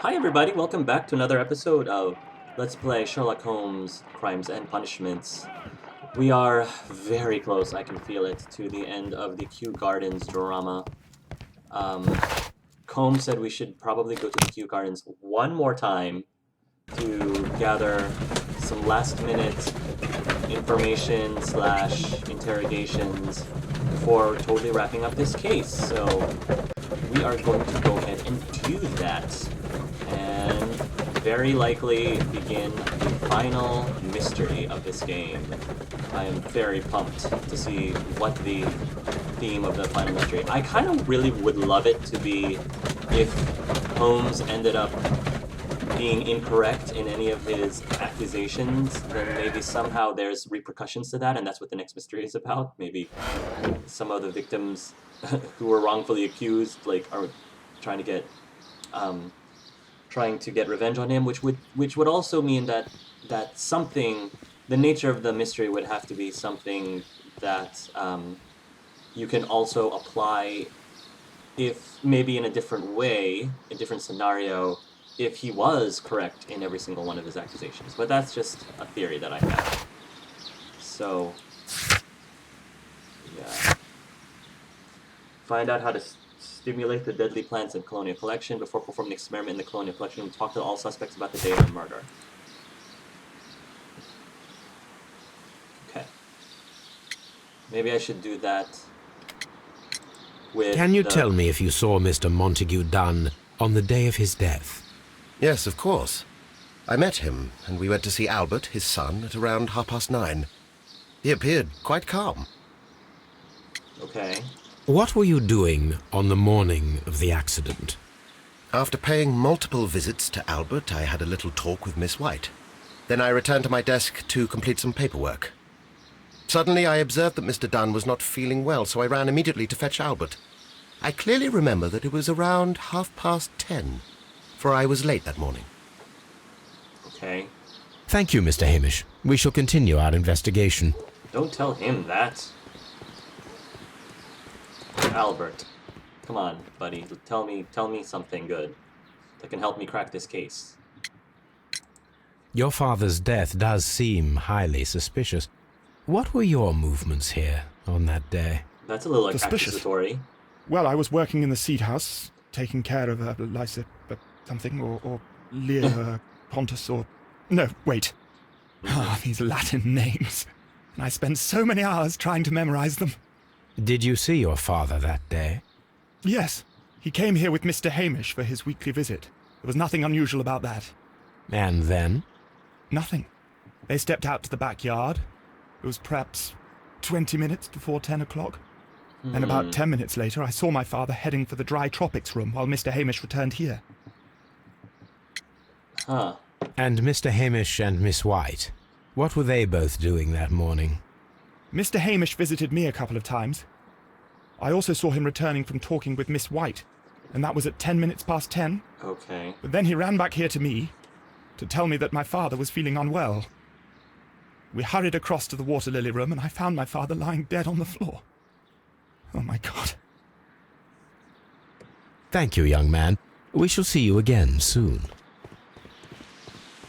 Hi, everybody. Welcome back to another episode of Let's Play Sherlock Holmes Crimes and Punishments. We are very close, I can feel it, to the end of the Kew Gardens drama. Combs said we should probably go to the Kew Gardens one more time to gather some last-minute information slash interrogations before totally wrapping up this case. So we are going to go ahead and do that. And very likely begin the final mystery of this game. I am very pumped to see what the theme of the final mystery. I kind of really would love it to be if Holmes ended up being incorrect in any of his accusations, then maybe somehow there's repercussions to that, and that's what the next mystery is about. Maybe some of the victims who were wrongfully accused, are trying to get revenge on him, which would also mean that something, the nature of the mystery would have to be something that you can also apply, if maybe in a different way, a different scenario, if he was correct in every single one of his accusations. But that's just a theory that I have. So, yeah. Find out how to stimulate the deadly plants in Colonial Collection. Before performing the experiment in the Colonial Collection, talk to all suspects about the date of the murder. Okay. Maybe I should do that with Can you tell me if you saw Mr. Montague Dunn on the day of his death? Yes, of course. I met him, and we went to see Albert, his son, at around 9:30. He appeared quite calm. Okay. What were you doing on the morning of the accident? After paying multiple visits to Albert, I had a little talk with Miss White. Then I returned to my desk to complete some paperwork. Suddenly I observed that Mr. Dunn was not feeling well, so I ran immediately to fetch Albert. I clearly remember that it was around 10:30, for I was late that morning. Okay. Thank you, Mr. Hamish. We shall continue our investigation. Don't tell him that. Albert, come on, buddy. Tell me something good that can help me crack this case. Your father's death does seem highly suspicious. What were your movements here on that day? That's a little Suspicious. accusatory. Well, I was working in the seed house, taking care of something, or Lear Pontus, or... No, wait. These Latin names. And I spent so many hours trying to memorize them. Did you see your father that day? Yes, he came here with Mr. Hamish for his weekly visit. There was nothing unusual about that. And then? Nothing. They stepped out to the backyard. It was perhaps 20 minutes before 10 o'clock. And about 10 minutes later, I saw my father heading for the dry tropics room while Mr. Hamish returned here. Huh. And Mr. Hamish and Miss White, what were they both doing that morning? Mr. Hamish visited me a couple of times. I also saw him returning from talking with Miss White, and that was at 10 minutes past 10. Okay. But then he ran back here to me to tell me that my father was feeling unwell. We hurried across to the water lily room, and I found my father lying dead on the floor. Oh, my God. Thank you, young man. We shall see you again soon.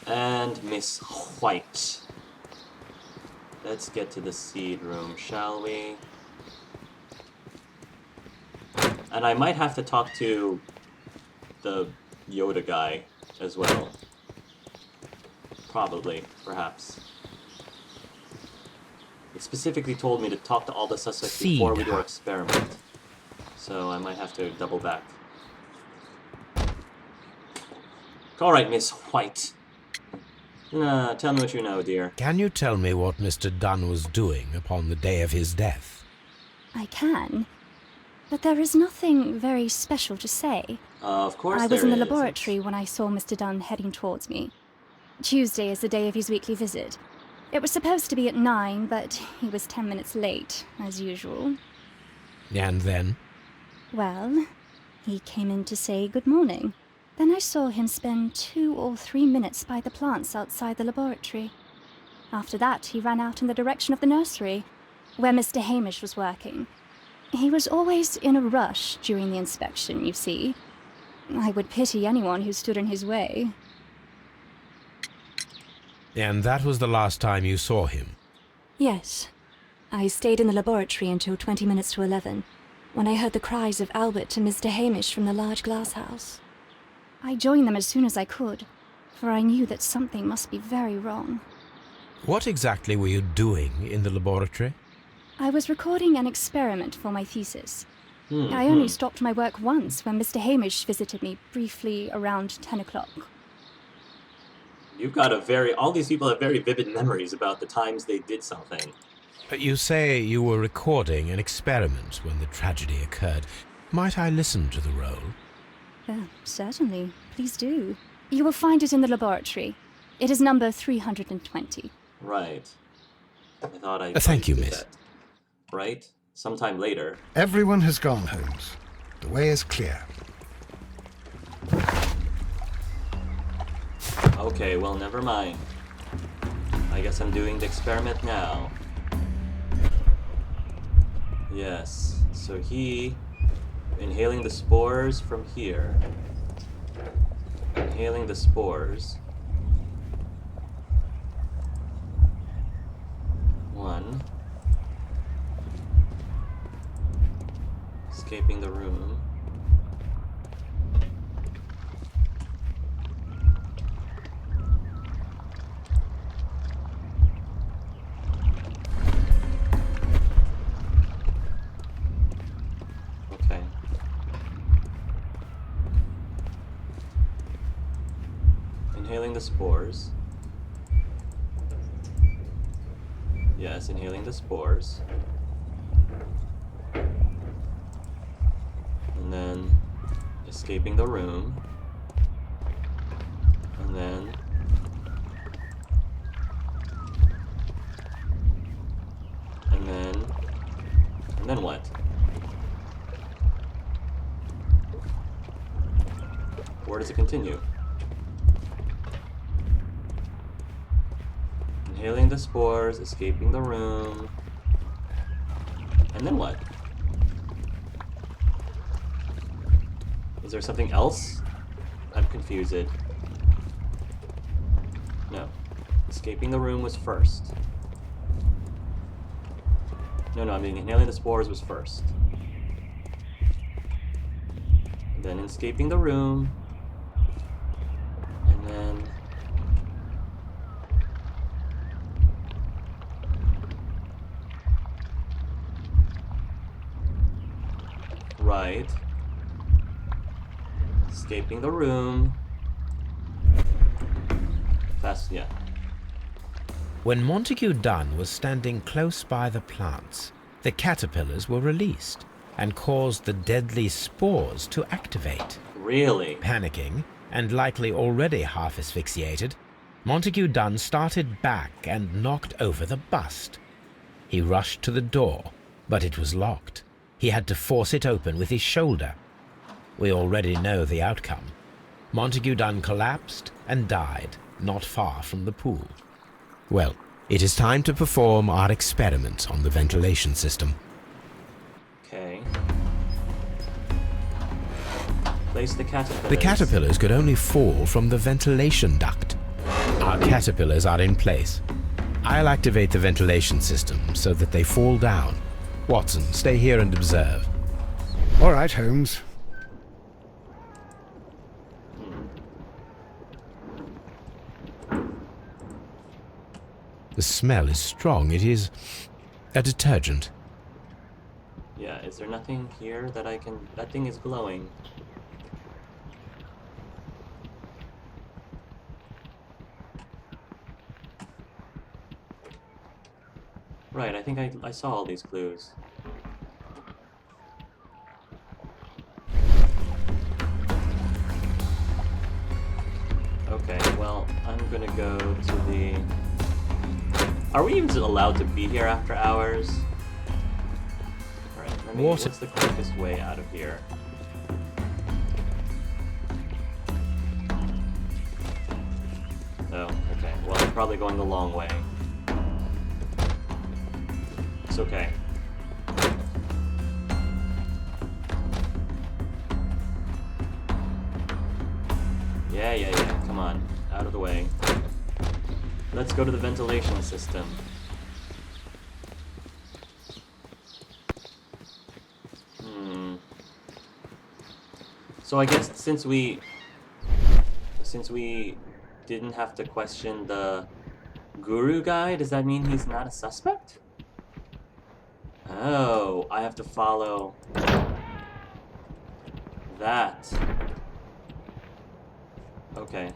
And Miss White. Let's get to the seed room, shall we? And I might have to talk to the Yoda guy as well. Probably, perhaps. It specifically told me to talk to all the suspects before we do our experiment. So I might have to double back. Alright, Miss White. Tell me what you know, dear. Can you tell me what Mr. Dunn was doing upon the day of his death? I can, but there is nothing very special to say. Of course I was in the there is. laboratory when I saw Mr. Dunn heading towards me. Tuesday is the day of his weekly visit. It was supposed to be at 9, but he was 10 minutes late, as usual. And then? Well, he came in to say good morning. Then I saw him spend 2 or 3 minutes by the plants outside the laboratory. After that, he ran out in the direction of the nursery, where Mr. Hamish was working. He was always in a rush during the inspection, you see. I would pity anyone who stood in his way. And that was the last time you saw him? Yes. I stayed in the laboratory until 20 minutes to 11, when I heard the cries of Albert and Mr. Hamish from the large glass house. I joined them as soon as I could, for I knew that something must be very wrong. What exactly were you doing in the laboratory? I was recording an experiment for my thesis. I only stopped my work once when Mr. Hamish visited me briefly around 10 o'clock. You've got all these people have very vivid memories about the times they did something. You say you were recording an experiment when the tragedy occurred. Might I listen to the roll? Certainly. Please do. You will find it in the laboratory. It is number 320. Right. I thought I... Thank you, did miss. that. Right? Sometime later. Everyone has gone, Holmes. The way is clear. Okay, well, never mind. I guess I'm doing the experiment now. Yes, so he... inhaling the spores from here. Inhaling the spores. 1. Escaping the room. Okay. Inhaling the spores. Yes, inhaling the spores. And then escaping the room. And then what? Where does it continue? Inhaling the spores, escaping the room. And then what? Is there something else? I'm confused. No. Escaping the room was first. No, I mean inhaling the spores was first. Then escaping the room. And then... right. Escaping the room. Fast, yeah. When Montague Dunn was standing close by the plants, the caterpillars were released and caused the deadly spores to activate. Really? Panicking, and likely already half asphyxiated, Montague Dunn started back and knocked over the bust. He rushed to the door, but it was locked. He had to force it open with his shoulder. We already know the outcome. Montague Dunn collapsed and died not far from the pool. Well, it is time to perform our experiment on the ventilation system. Okay. Place the caterpillars. The caterpillars could only fall from the ventilation duct. Our caterpillars are in place. I'll activate the ventilation system so that they fall down. Watson, stay here and observe. All right, Holmes. The smell is strong. It is a detergent. Yeah, is there nothing here that I can... That thing is glowing. Right, I think I saw all these clues. Okay, well, I'm gonna go to the... Are we even allowed to be here after hours? Alright, let me... Water. What's the quickest way out of here? Oh, okay. Well, I'm probably going the long way. It's okay. Yeah. Come on. Out of the way. Let's go to the ventilation system. So I guess since we didn't have to question the guru guy, does that mean he's not a suspect? Oh, I have to follow that. Okay.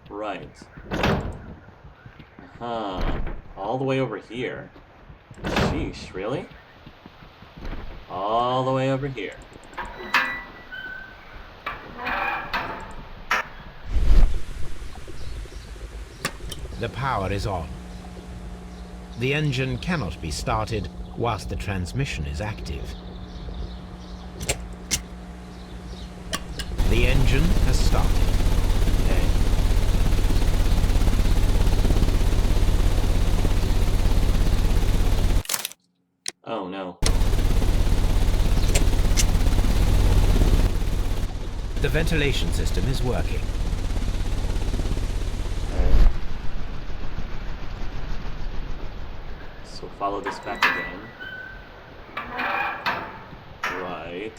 Right. All the way over here. Sheesh, really? All the way over here. The power is on. The engine cannot be started whilst the transmission is active. The engine has started. Okay. Oh no. The ventilation system is working. So follow this back again. Right.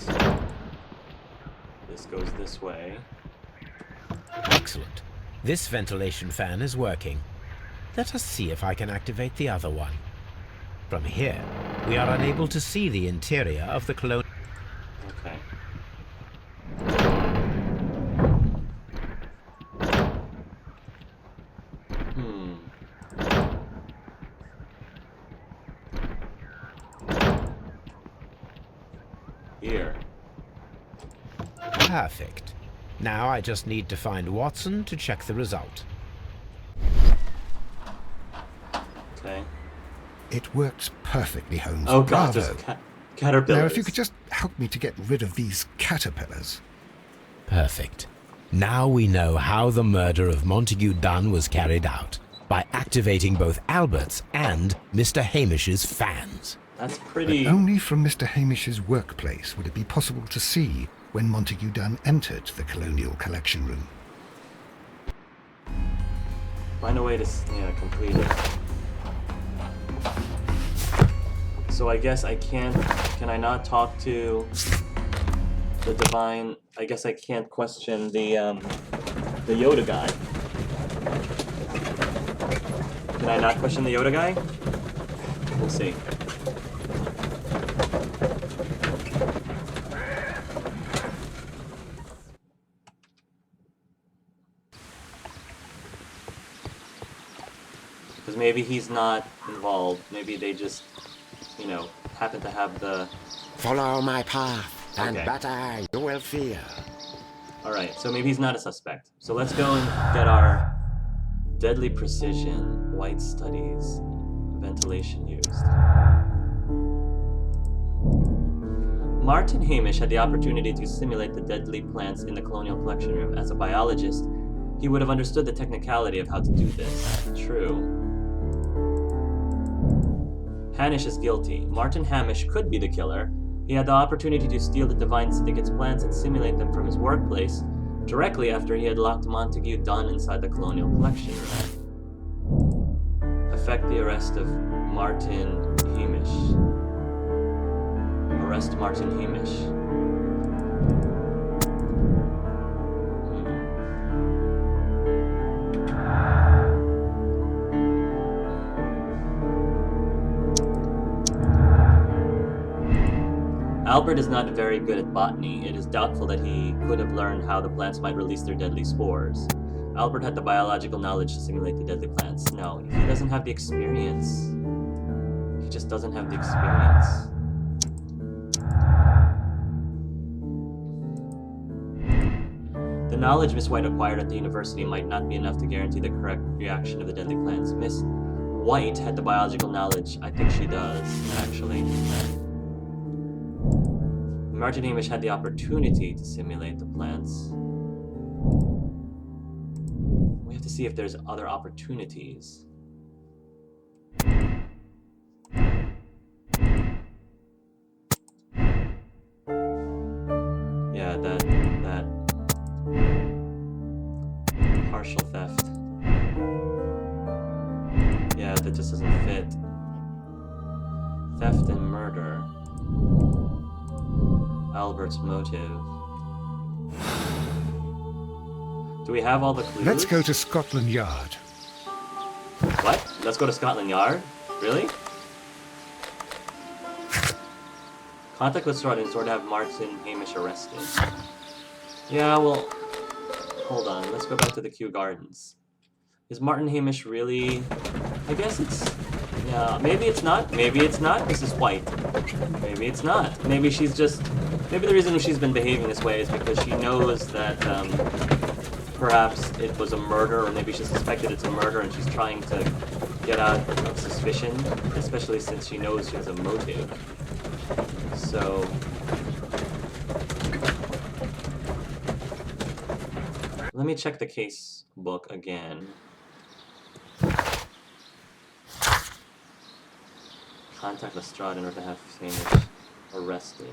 This goes this way. Excellent. This ventilation fan is working. Let us see if I can activate the other one. From here, we are unable to see the interior of the colonial. Okay. Here. Perfect. Now I just need to find Watson to check the result. Okay. It works perfectly, Holmes. Oh god, Bravo. there's caterpillars. Now, if you could just help me to get rid of these caterpillars. Perfect. Now we know how the murder of Montague Dunn was carried out, by activating both Albert's and Mr. Hamish's fans. That's But pretty... only from Mr. Hamish's workplace would it be possible to see when Montague Dunn entered the Colonial Collection Room. Find a way to complete it. So I guess I can't... Can I not talk to the divine... I guess I can't question the Yoda guy. Can I not question the Yoda guy? We'll see. Because maybe he's not involved. Maybe they just, you know, happen to have the... Follow my path, and Okay. better you will fear. Alright, so maybe he's not a suspect. So let's go and get our deadly precision, white studies, ventilation used. Martin Hamish had the opportunity to simulate the deadly plants in the Colonial Collection Room. As a biologist, he would have understood the technicality of how to do this. True. Hamish is guilty. Martin Hamish could be the killer. He had the opportunity to steal the Divine Syndicate's plants and simulate them from his workplace directly after he had locked Montague Dunn inside the Colonial Collection Room. Effect the arrest of Martin Hamish. Arrest Martin Hamish. Albert is not very good at botany. It is doubtful that he could have learned how the plants might release their deadly spores. Albert had the biological knowledge to simulate the deadly plants. No, he doesn't have the experience. He just doesn't have the experience. The knowledge Miss White acquired at the university might not be enough to guarantee the correct reaction of the deadly plants. Miss White had the biological knowledge. I think she does, actually. Martin Hamish had the opportunity to simulate the plants. We have to see if there's other opportunities. yeah, that partial theft. Yeah, that just doesn't fit. Theft and murder. Albert's motive. Do we have all the clues? Let's go to Scotland Yard. What? Let's go to Scotland Yard? Really? Contact Lestrade and sort of have Martin Hamish arrested. Yeah, well... Hold on, let's go back to the Kew Gardens. Is Martin Hamish really... I guess it's... Yeah, maybe it's not. Maybe it's not Mrs. White. Maybe it's not. Maybe she's just... Maybe the reason she's been behaving this way is because she knows that, perhaps it was a murder, or maybe she suspected it's a murder and she's trying to get out of suspicion, especially since she knows she has a motive. So... Let me check the case book again. Contact Lestrade in order to have Hamish arrested.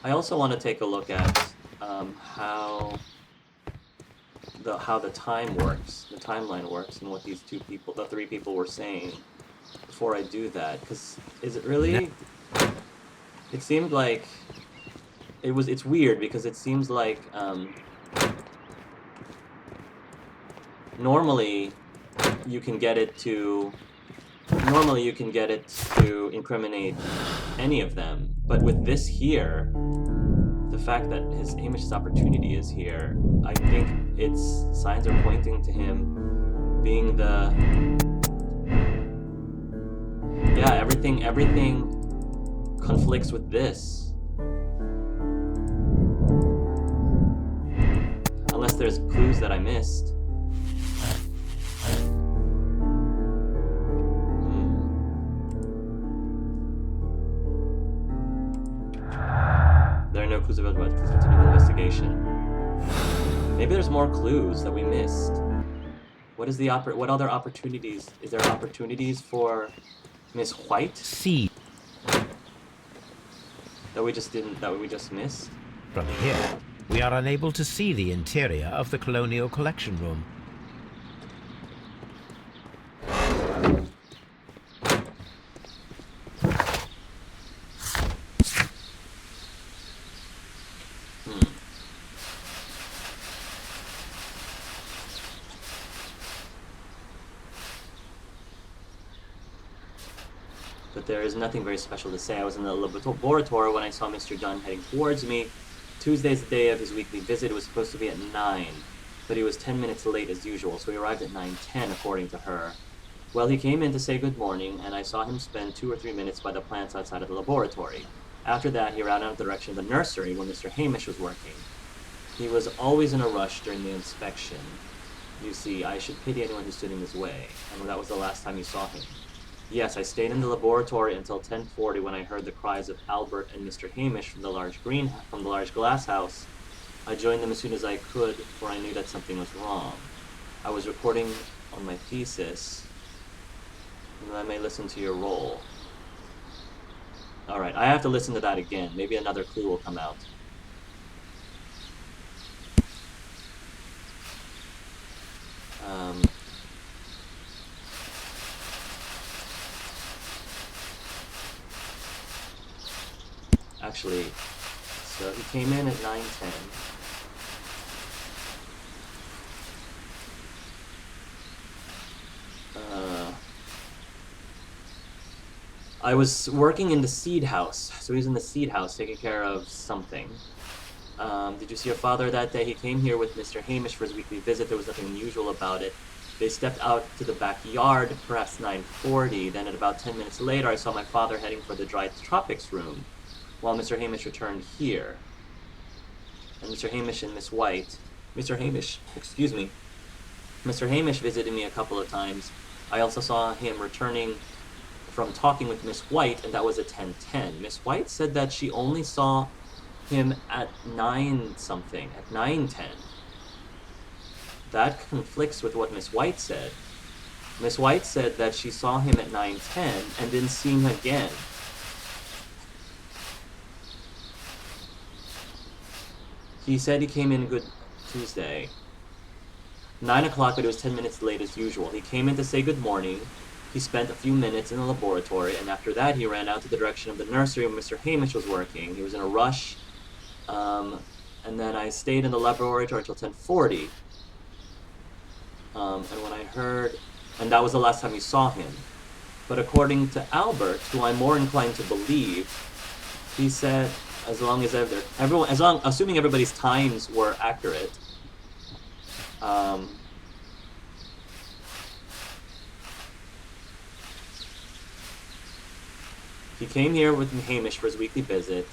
I also want to take a look at how the time works, the timeline works, and what these two people, the three people, were saying before I do that. Because is it really? It seemed like it's weird because it seems like normally you can get it to incriminate any of them, but with this here, the fact that Hamish's opportunity is here, I think signs are pointing to him being the... Yeah, everything conflicts with this. Unless there's clues that I missed. There are no clues about what. Please continue the investigation. Maybe there's more clues that we missed. What is what other opportunities? Is there opportunities for Miss White? See. That we just missed? From here, we are unable to see the interior of the Colonial Collection Room. But there is nothing very special to say. I was in the laboratory when I saw Mr. Dunn heading towards me. Tuesday's the day of his weekly visit. It was supposed to be at 9, but he was 10 minutes late as usual, so he arrived at 9:10, according to her. Well, he came in to say good morning, and I saw him spend 2 or 3 minutes by the plants outside of the laboratory. After that, he ran out of the direction of the nursery where Mr. Hamish was working. He was always in a rush during the inspection. You see, I should pity anyone who stood in his way, and that was the last time you saw him. Yes, I stayed in the laboratory until 10:40 when I heard the cries of Albert and Mr. Hamish from the large glass house. I joined them as soon as I could, for I knew that something was wrong. I was reporting on my thesis, and I may listen to your role. Alright, I have to listen to that again. Maybe another clue will come out. Actually, so he came in at 9:10. I was working in the seed house, so he was in the seed house taking care of something. Did you see your father that day? He came here with Mr. Hamish for his weekly visit. There was nothing unusual about it. They stepped out to the backyard, perhaps 9:40. Then at about 10 minutes later, I saw my father heading for the dry tropics room, while Mr. Hamish returned here. And Mr. Hamish and Miss White... Mr. Hamish visited me a couple of times. I also saw him returning from talking with Miss White, and that was at 10:10. Miss White said that she only saw him at 9-something, at 9:10. That conflicts with what Miss White said. Miss White said that she saw him at 9:10 and didn't see him again. He said he came in Good Tuesday. 9 o'clock, but it was 10 minutes late as usual. He came in to say good morning. He spent a few minutes in the laboratory, and after that he ran out to the direction of the nursery where Mr. Hamish was working. He was in a rush, and then I stayed in the laboratory until 10:40. And when I heard... And that was the last time you saw him. But according to Albert, who I'm more inclined to believe, he said, assuming everybody's times were accurate, he came here with Hamish for his weekly visit.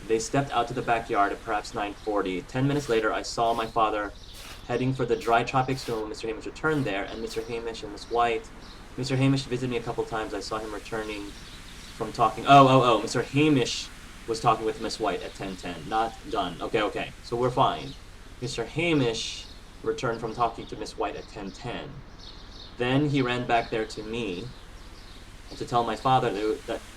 They stepped out to the backyard at perhaps 9:40. 10 minutes later, I saw my father heading for the dry tropics room when Mr. Hamish returned there, and Mr. Hamish and Miss White. Mr. Hamish visited me a couple times. I saw him returning from talking... Mr. Hamish was talking with Miss White at 10:10. Not done. Okay. So we're fine. Mr. Hamish returned from talking to Miss White at 10:10. Then he ran back there to me to tell my father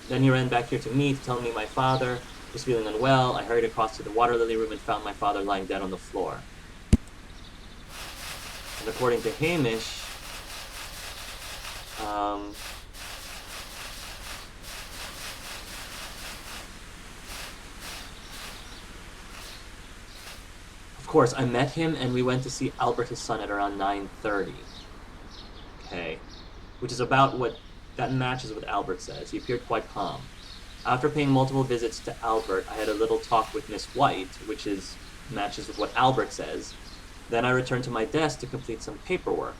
Then he ran back here to me to tell me my father was feeling unwell. I hurried across to the water lily room and found my father lying dead on the floor. And according to Hamish, of course, I met him and we went to see Albert, his son, at around 9:30. Okay. Which is about what that matches what Albert says. He appeared quite calm. After paying multiple visits to Albert, I had a little talk with Miss White, which matches with what Albert says. Then I returned to my desk to complete some paperwork.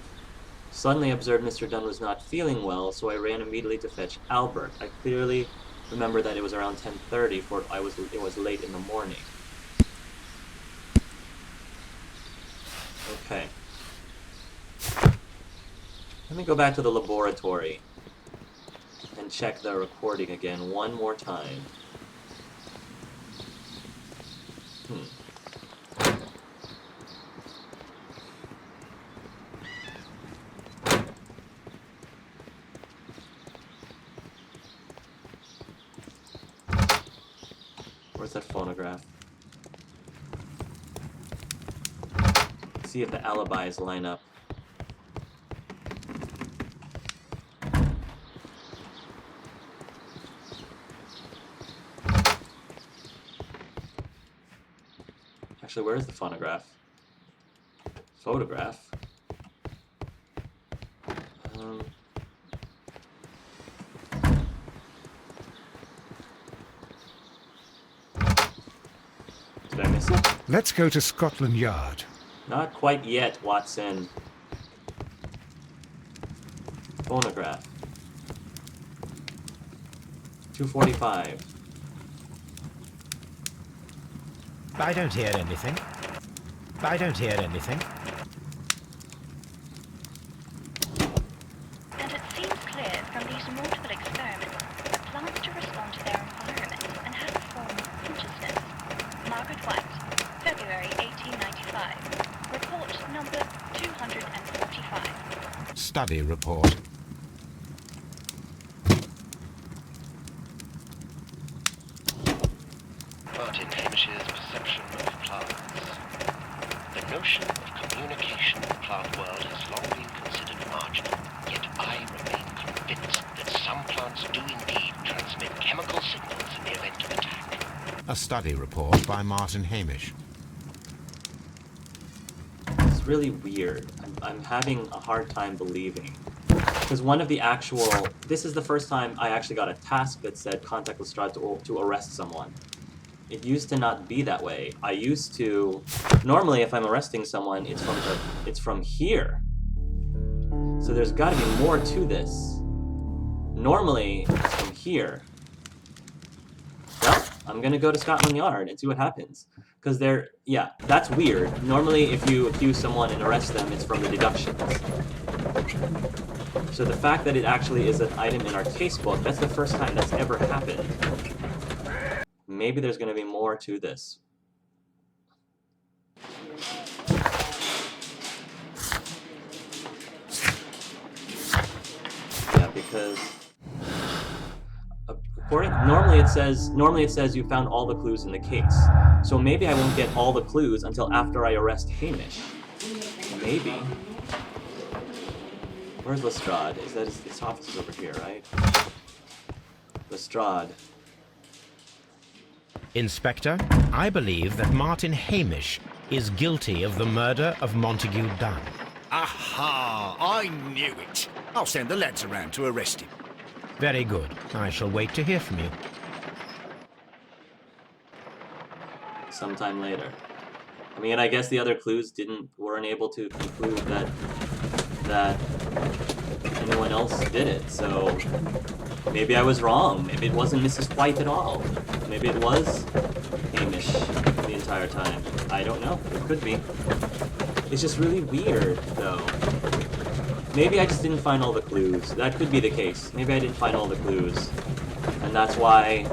Suddenly I observed Mr. Dunn was not feeling well, so I ran immediately to fetch Albert. I clearly remember that it was around 10:30, for it was late in the morning. Okay. Let me go back to the laboratory and check the recording again one more time. Where's that phonograph? See if the alibis line up. Actually, where is the phonograph? Photograph? Did I miss it? Let's go to Scotland Yard. Not quite yet, Watson. Phonograph. 2:45. I don't hear anything. And it seems clear from these multiple experiments that plants to respond to their environment and have a form of consciousness. Margaret White, February 1895. Report number 245. Study report. Martin Hamish's perception of plants. The notion of communication in the plant world has long been considered marginal, yet I remain convinced that some plants do indeed transmit chemical signals in the event of attack. A study report by Martin Hamish. It's really weird. I'm having a hard time believing. Because one of the actual... This is the first time I actually got a task that said contact Lestrade to arrest someone. It used to not be that way. I used to... Normally, if I'm arresting someone, it's from here. So there's got to be more to this. Normally, it's from here. Well, I'm gonna go to Scotland Yard and see what happens. Because yeah, that's weird. Normally, if you accuse someone and arrest them, it's from the deductions. So the fact that it actually is an item in our casebook, that's the first time that's ever happened. Maybe there's going to be more to this. Yeah, because Normally it says you found all the clues in the case. So maybe I won't get all the clues until after I arrest Hamish. Maybe. Where's Lestrade? Is that his office is over here, right? Lestrade. Inspector, I believe that Martin Hamish is guilty of the murder of Montague Dunn. Aha! I knew it. I'll send the lads around to arrest him. Very good. I shall wait to hear from you. Sometime later. I mean, I guess the other clues weren't able to conclude that anyone else did it, so maybe I was wrong. Maybe it wasn't Mrs. White at all. Maybe it was Hamish the entire time. I don't know. It could be. It's just really weird, though. Maybe I just didn't find all the clues. That could be the case. Maybe I didn't find all the clues. And that's why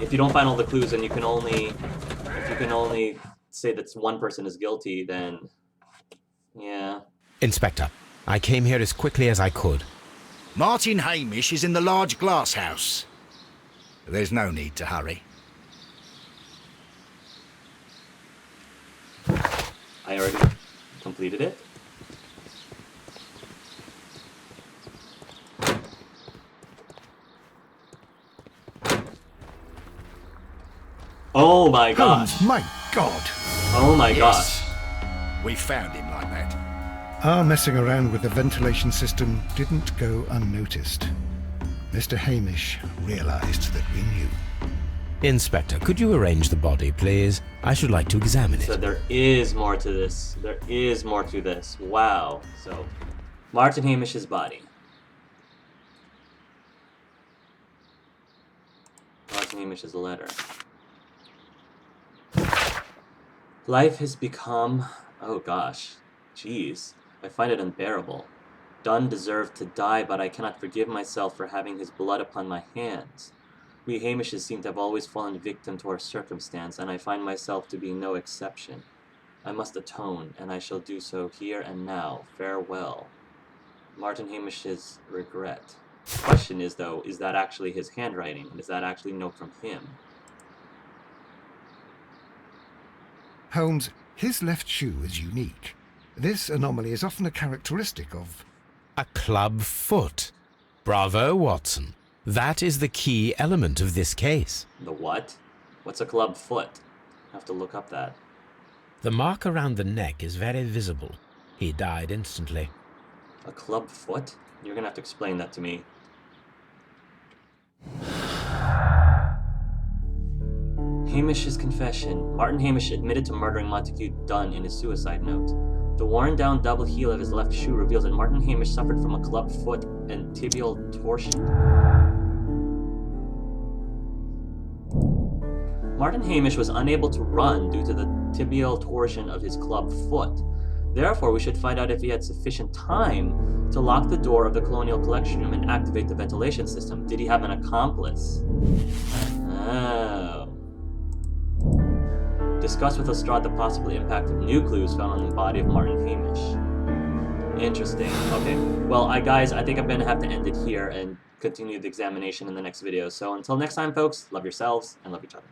if you don't find all the clues and if you can only say that one person is guilty, then yeah. Inspector, I came here as quickly as I could. Martin Hamish is in the large glass house. There's no need to hurry. I already completed it. Oh my gosh. Holmes, my God! Oh my Yes. gosh. We found him like that. Our messing around with the ventilation system didn't go unnoticed. Mr. Hamish realized that we knew. Inspector, could you arrange the body, please? I should like to examine So it. there is more to this. There is more to this. Wow. So, Martin Hamish's body. Martin Hamish's letter. Life has become... Oh gosh. Jeez. I find it unbearable. Dunn deserved to die, but I cannot forgive myself for having his blood upon my hands. We Hamishes seem to have always fallen victim to our circumstance, and I find myself to be no exception. I must atone, and I shall do so here and now. Farewell. Martin Hamish's regret. The question is, though, is that actually his handwriting? Is that actually a note from him? Holmes, his left shoe is unique. This anomaly is often a characteristic of... A club foot. Bravo, Watson. That is the key element of this case. The what? What's a club foot? I have to look up that. The mark around the neck is very visible. He died instantly. A club foot? You're gonna have to explain that to me. Hamish's confession. Martin Hamish admitted to murdering Montague Dunn in his suicide note. The worn-down double heel of his left shoe reveals that Martin Hamish suffered from a club foot and tibial torsion. Martin Hamish was unable to run due to the tibial torsion of his club foot. Therefore, we should find out if he had sufficient time to lock the door of the Colonial Collection Room and activate the ventilation system. Did he have an accomplice? Oh. Discuss with Lestrade the possible impact of new clues found on the body of Martin Hamish. Interesting. Okay. Well, guys, I think I'm going to have to end it here and continue the examination in the next video. So until next time, folks, love yourselves and love each other.